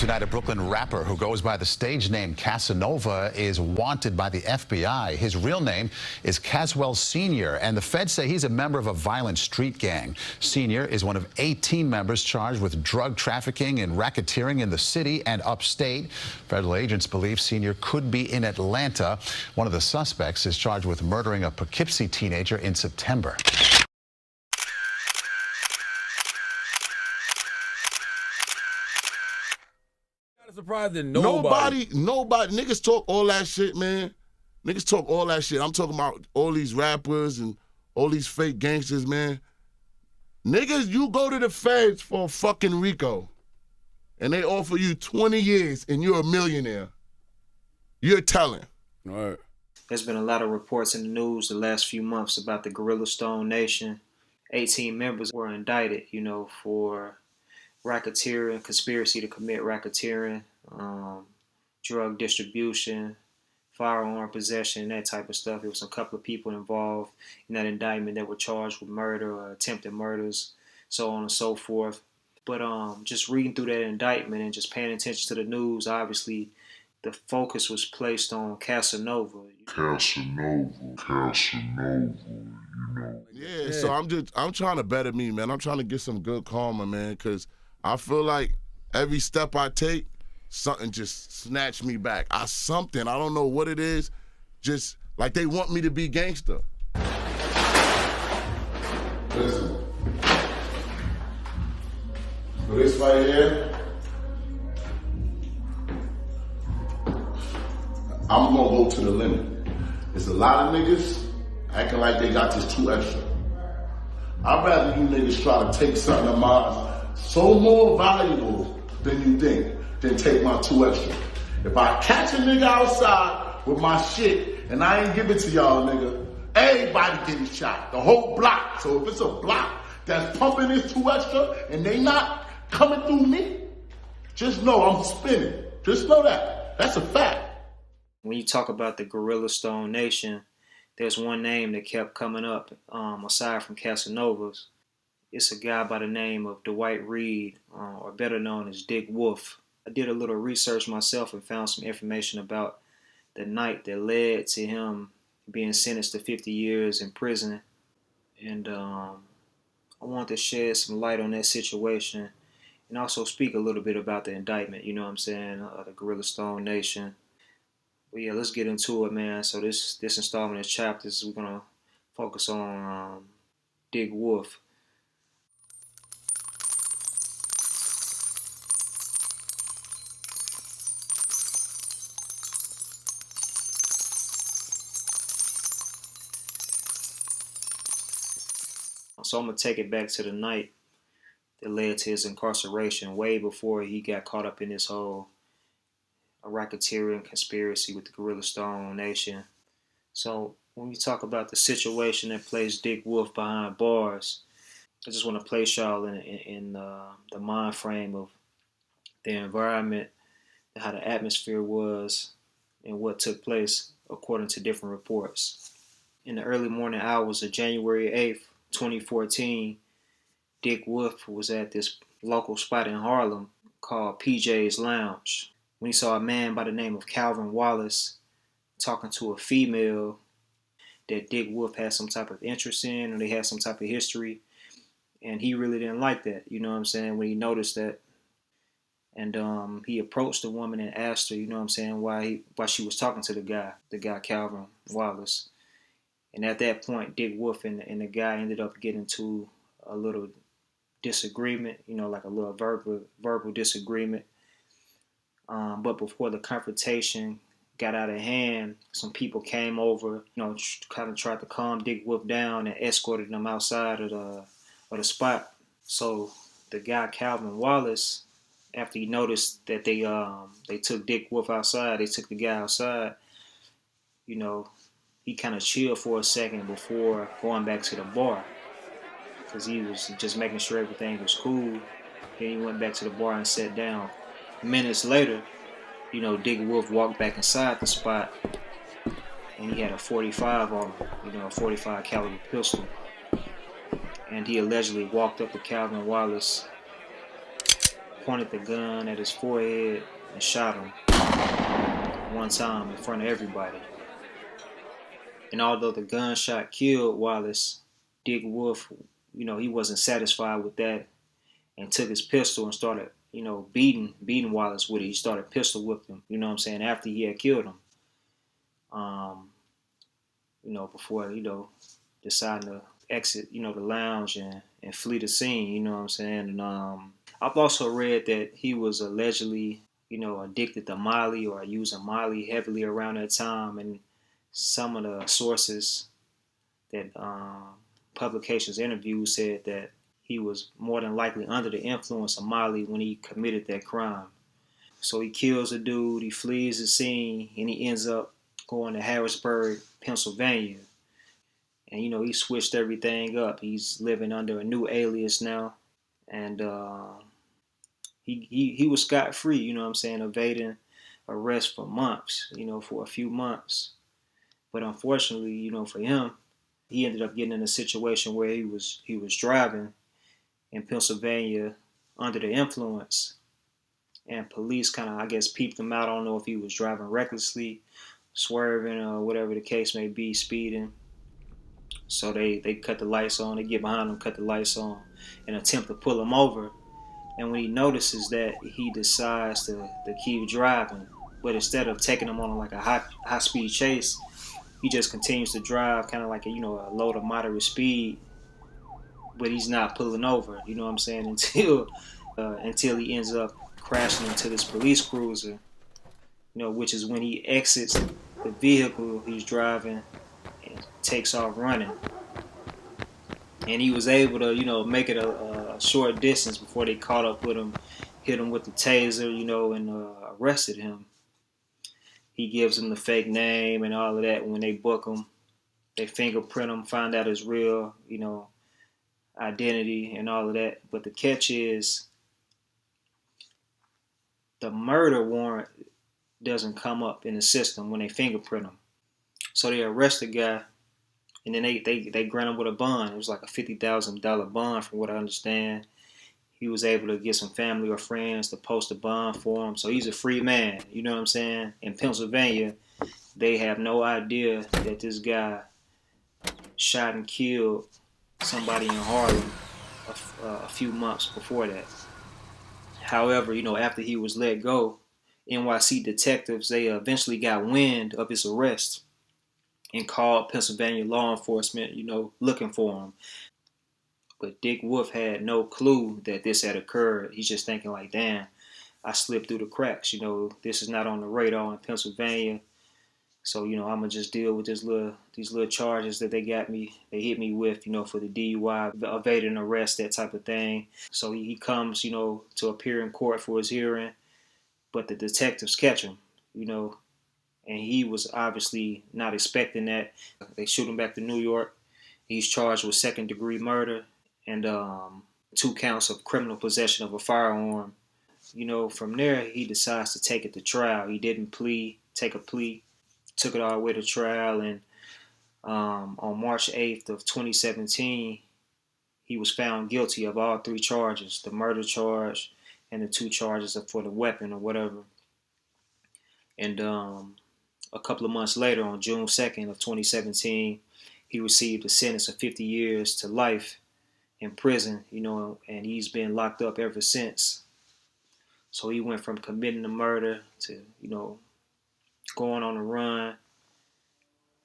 tonight, a Brooklyn rapper who goes by the stage name Casanova is wanted by the FBI. His real name is Caswell Sr., and the feds say he's a member of a violent street gang. Sr. is one of 18 members charged with drug trafficking and racketeering in the city and upstate. Federal agents believe Sr. could be in Atlanta. One of the suspects is charged with murdering a Poughkeepsie teenager in September. Surprised that nobody niggas talk all that shit, man. Niggas talk all that shit. I'm talking about all these rappers and all these fake gangsters, man. Niggas, you go to the feds for a fucking RICO and they offer you 20 years and you're a millionaire. You're telling. All right. There's been a lot of reports in the news the last few months about the Gorilla Stone Nation. 18 members were indicted, for racketeering, conspiracy to commit racketeering, drug distribution, firearm possession, that type of stuff. There was a couple of people involved in that indictment that were charged with murder or attempted murders, so on and so forth. But just reading through that indictment and just paying attention to the news, obviously the focus was placed on Casanova. Yeah, so I'm trying to better me, man. I'm trying to get some good karma, man, because I feel like every step I take, something just snatched me back. I don't know what it is, just like they want me to be gangster. Listen, for this right here, I'm gonna go to the limit. There's a lot of niggas acting like they got this 2 extra. I'd rather you niggas try to take something of mine so more valuable than you think, than take my 2 extra. If I catch a nigga outside with my shit and I ain't give it to y'all, nigga, everybody getting shot, the whole block. So if it's a block that's pumping this 2 extra and they not coming through me, just know I'm spinning. Just know that. That's a fact. When you talk about the Gorilla Stone Nation, there's one name that kept coming up, aside from Casanova's. It's a guy by the name of Dwight Reid, or better known as Dick Wolf. I did a little research myself and found some information about the night that led to him being sentenced to 50 years in prison. And I wanted to shed some light on that situation and also speak a little bit about the indictment, the Gorilla Stone Nation. But yeah, let's get into it, man. So this installment of chapters, we're going to focus on Dick Wolf. So I'm going to take it back to the night that led to his incarceration, way before he got caught up in this whole racketeering conspiracy with the Gorilla Stone Nation. So when we talk about the situation that placed Dick Wolf behind bars, I just want to place y'all in the mind frame of the environment, how the atmosphere was, and what took place according to different reports. In the early morning hours of January 8th, 2014, Dick Wolf was at this local spot in Harlem called PJ's Lounge when he saw a man by the name of Calvin Wallace talking to a female that Dick Wolf had some type of interest in, or they had some type of history, and he really didn't like that, when he noticed that. And he approached the woman and asked her, why she was talking to the guy Calvin Wallace. And at that point, Dick Wolf and the guy ended up getting into a little disagreement, like a little verbal disagreement. But before the confrontation got out of hand, some people came over, kind of tried to calm Dick Wolf down and escorted him outside of the spot. So the guy Calvin Wallace, after he noticed that they took Dick Wolf outside, they took the guy outside, he kind of chilled for a second before going back to the bar, because he was just making sure everything was cool. Then he went back to the bar and sat down. Minutes later, Dick Wolf walked back inside the spot, and he had a 45 on him, a 45 caliber pistol. And he allegedly walked up to Calvin Wallace pointed the gun at his forehead and shot him one time in front of everybody. And although the gunshot killed Wallace, Dick Wolf, he wasn't satisfied with that and took his pistol and started, beating Wallace with it. He started pistol whipping him, after he had killed him. Before, deciding to exit, the lounge and flee the scene, And I've also read that he was allegedly, addicted to Molly or using Molly heavily around that time. And some of the sources that publications interviewed said that he was more than likely under the influence of Molly when he committed that crime. So he kills a dude, he flees the scene, and he ends up going to Harrisburg, Pennsylvania. And, he switched everything up. He's living under a new alias now. And he was scot-free, evading arrest for months, for a few months. But unfortunately, for him, he ended up getting in a situation where he was driving in Pennsylvania under the influence. And police kind of, I guess, peeped him out. I don't know if he was driving recklessly, swerving, or whatever the case may be, speeding. So they cut the lights on. They get behind him, cut the lights on, and attempt to pull him over. And when he notices that, he decides to keep driving. But instead of taking him on like a high speed chase, he just continues to drive kind of like a low to moderate speed. But he's not pulling over, until he ends up crashing into this police cruiser, which is when he exits the vehicle he's driving and takes off running. And he was able to, make it a short distance before they caught up with him, hit him with the taser, and arrested him. He gives him the fake name and all of that. When they book him, they fingerprint him, find out his real, identity and all of that. But the catch is the murder warrant doesn't come up in the system when they fingerprint him. So they arrest the guy, and then they grant him with a bond. It was like a $50,000 bond, from what I understand. He was able to get some family or friends to post a bond for him. So he's a free man, In Pennsylvania, they have no idea that this guy shot and killed somebody in Harlem a few months before that. However, after he was let go, NYC detectives, they eventually got wind of his arrest and called Pennsylvania law enforcement, looking for him. But Dick Wolf had no clue that this had occurred. He's just thinking like, damn, I slipped through the cracks. This is not on the radar in Pennsylvania. So, I'm going to just deal with these little charges that they hit me with, for the DUI, evading arrest, that type of thing. So he comes, to appear in court for his hearing, but the detectives catch him, and he was obviously not expecting that. They shoot him back to New York. He's charged with second-degree murder and 2 counts of criminal possession of a firearm. From there, he decides to take it to trial. He didn't take a plea. Took it all the way to trial, and on March 8th of 2017, he was found guilty of all 3 charges, the murder charge and the 2 charges for the weapon or whatever. And a couple of months later, on June 2nd of 2017, he received a sentence of 50 years to life in prison, and he's been locked up ever since. So he went from committing the murder to, going on a run,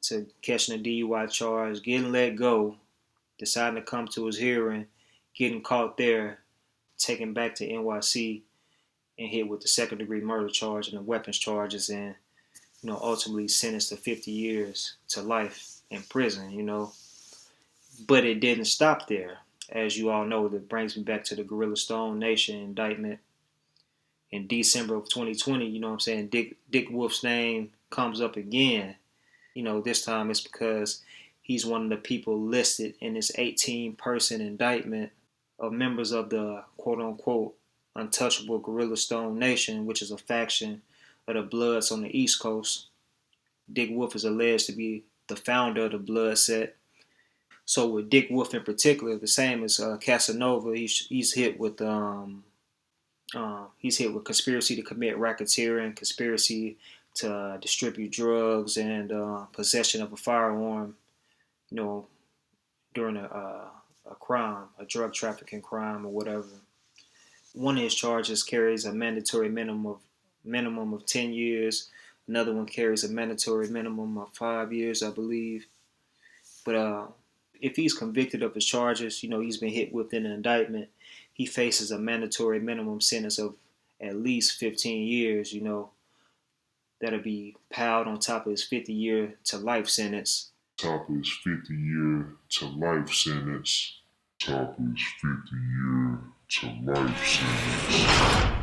to catching a DUI charge, getting let go, deciding to come to his hearing, getting caught there, taken back to NYC, and hit with the second-degree murder charge and the weapons charges, and ultimately sentenced to 50 years to life in prison. But it didn't stop there. As you all know, that brings me back to the Gorilla Stone Nation indictment. In December of 2020, Dick Wolf's name comes up again. This time it's because he's one of the people listed in this 18-person indictment of members of the quote-unquote untouchable Gorilla Stone Nation, which is a faction of the Bloods on the East Coast. Dick Wolf is alleged to be the founder of the Blood set. So with Dick Wolf in particular, the same as Casanova, he's hit with He's hit with conspiracy to commit racketeering, conspiracy to distribute drugs, and possession of a firearm, during a crime, a drug trafficking crime or whatever. One of his charges carries a mandatory minimum of 10 years. Another one carries a mandatory minimum of 5 years, I believe. But if he's convicted of his charges, he's been hit with an indictment. He faces a mandatory minimum sentence of at least 15 years, that'll be piled on top of his 50-year to life sentence. Top of his 50-year to life sentence. Top of his 50-year to life sentence.